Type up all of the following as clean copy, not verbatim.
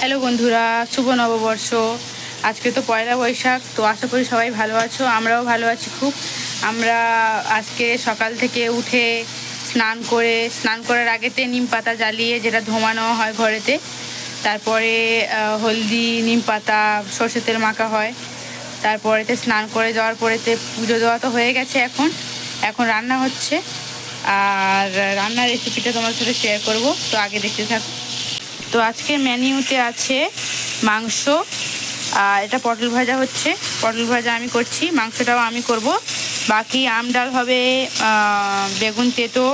Hello বন্ধুরা, শুভ নববর্ষ। আজকে তো পয়লা বৈশাখ, তো আশা করি সবাই ভালো আছো। আমরাও ভালো আছি খুব। আমরা আজকে সকাল থেকে উঠে স্নান করার আগেতে নিম পাতা জ্বালিয়ে, যেটা ধোঁয়ানো হয় ঘরেতে, তারপরে হলদি, নিম পাতা, সর্ষের তেল মাখা হয়। তারপরেতে স্নান করে যাওয়ার পরেতে পুজো দেওয়া তো হয়ে গেছে। এখন রান্না হচ্ছে, আর রান্নার রেসিপিটা তোমার সাথে শেয়ার করব। তো আগে দেখতে থাকো। তো আজকে মেনুতে আছে মাংস, আর এটা পটল ভাজা হচ্ছে। পটল ভাজা আমি করছি, মাংসটাও আমি করব। বাকি আম ডাল হবে, বেগুন তেতো,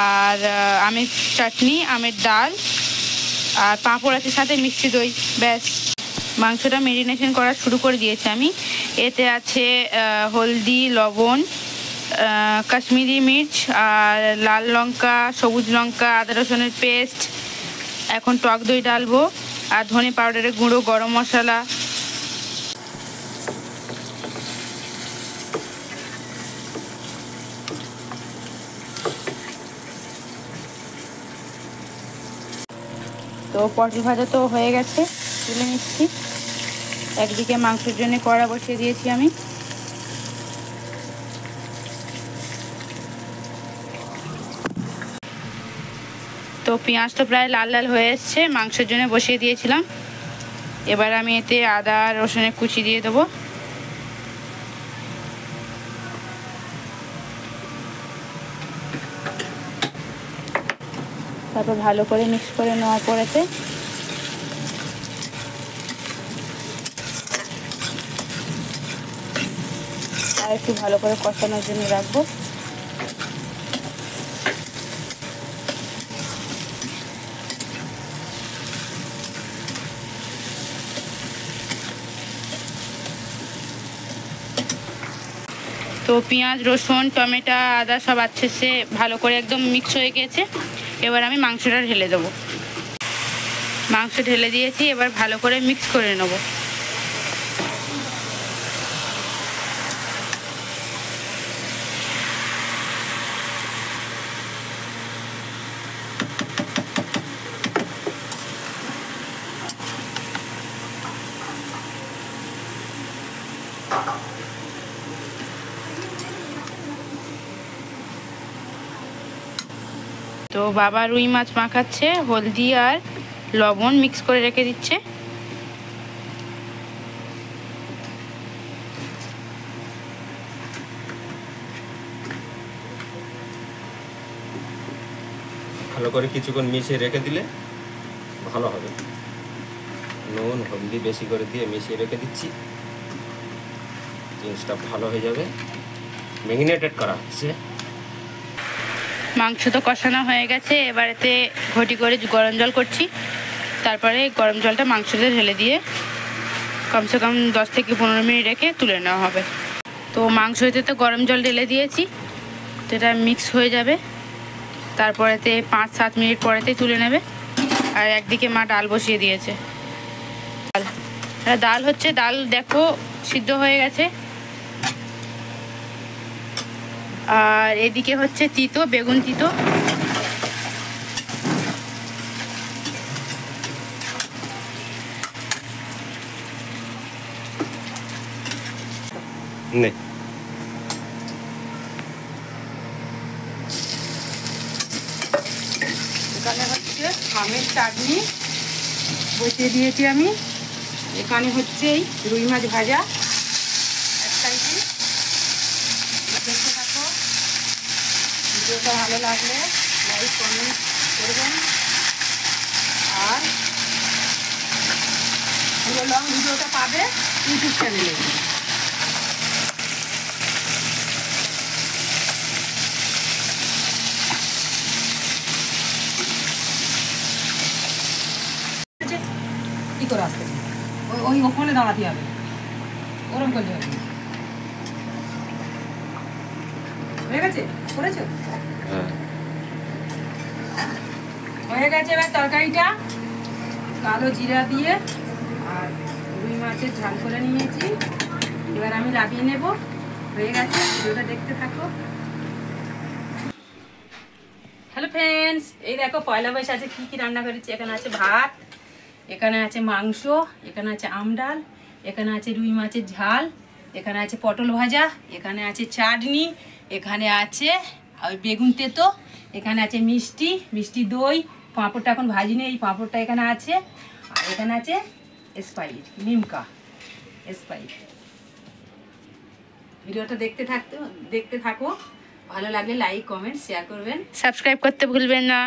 আর আমের চাটনি, আমের ডাল, আর পাঁপড় আছে সাথে, মিষ্টি দই, ব্যাস। মাংসটা মেরিনেশন করা শুরু করে দিয়েছি আমি। এতে আছে হলদি, লবণ, কাশ্মীরি মির্চ, আর লাল লঙ্কা, সবুজ লঙ্কা, আদা রসুনের পেস্ট। এখন টক দই ডালবো, আর ধনে পাউডারের গুঁড়ো, গরম মশলা। তো পটল ভাজা তো হয়ে গেছে, তুলে নিচ্ছি। একদিকে মাংসের জন্য কড়া বসিয়ে দিয়েছি আমি। তো পেঁয়াজ তো প্রায় লাল লাল হয়ে এসছে, মাংসের জন্য বসিয়ে দিয়েছিলাম। এবার আমি এতে আদা রসুনের কুচি দিয়ে দেবো। তারপর ভালো করে মিক্স করে নেওয়ার পরেতে আর একটু ভালো করে কষানোর জন্য রাখবো। তো পেঁয়াজ, রসুন, টমেটো, আদা সব আচ্ছে সে ভালো করে একদম মিক্স হয়ে গেছে। এবার আমি মাংসটা ঢেলে দেবো। মাংস ঢেলে দিয়েছি, এবার ভালো করে মিক্স করে নেব। তো বাবা রুই মাছ মাখাচ্ছে, হলদি আর লবণ মিক্স করে রেখে দিচ্ছে। ভালো করে কিছুক্ষণ মিশিয়ে রেখে দিলে ভালো হবে। নুন হলদি বেশি করে দিয়ে মিশিয়ে রেখে দিচ্ছি, জিনিসটা ভালো হয়ে যাবে। ম্যারিনেটেড করা হচ্ছে। মাংস তো কষানো হয়ে গেছে, এবারেতে ঘটি করে গরম জল করছি। তারপরে গরম জলটা মাংসতে ঢেলে দিয়ে কমসে কম 10 থেকে 15 মিনিট রেখে তুলে নেওয়া হবে। তো মাংসতে তো গরম জল ঢেলে দিয়েছি, তো এটা মিক্স হয়ে যাবে। তারপরেতে 5-7 মিনিট পরেতেই তুলে নেবে। আর একদিকে মা ডাল বসিয়ে দিয়েছে। ডাল হচ্ছে, ডাল দেখো সিদ্ধ হয়ে গেছে। আর এদিকে হচ্ছে তিতো, বেগুন তিতো। এখানে হচ্ছে আমের চাটনি বসিয়ে দিয়েছি আমি। এখানে হচ্ছে এই রুই মাছ ভাজা এক সাইডে। দেখতে থাকো, ভিডিওটা ভালো লাগলে লাইক কমেন্ট করবেন, আর পুরো লং ভিডিওটা পাবে ইউটিউব চ্যানেলে। কি করে আসতে ওই ওখানে দাঁড়াতে হবে, ওরম করতে হবে। হয়ে গেছে, করেছো? হয়ে গেছে। এবার তরকারিটা কালো জিরা দিয়ে আর রুই মাছের ঝাল করে নিয়েছি। এবার আমি নামিয়ে নেব। হয়ে গেছে, ভিডিওটা দেখতে থাকো। হ্যালো ফ্রেন্ডস, এই দেখো পয়লা বৈশাখে কি কি রান্না করেছি। এখানে আছে ভাত, এখানে আছে মাংস, এখানে আছে আমডাল, এখানে আছে রুই মাছের ঝাল, এখানে আছে পটল ভাজা, এখানে আছে চাটনি, এখানে আছে ওই বেগুন তেতো, এখানে আছে মিষ্টি, মিষ্টি দই, পাঁপড়টা এখন ভাজিনি, এই পাঁপড়টা এখানে আছে, আর এখানে আছে স্প্রাইট, লিমকা স্প্রাইট। ভিডিওটা দেখতে থাকো, ভালো লাগলে লাইক কমেন্ট শেয়ার করবেন। সাবস্ক্রাইব করতে ভুলবেন না।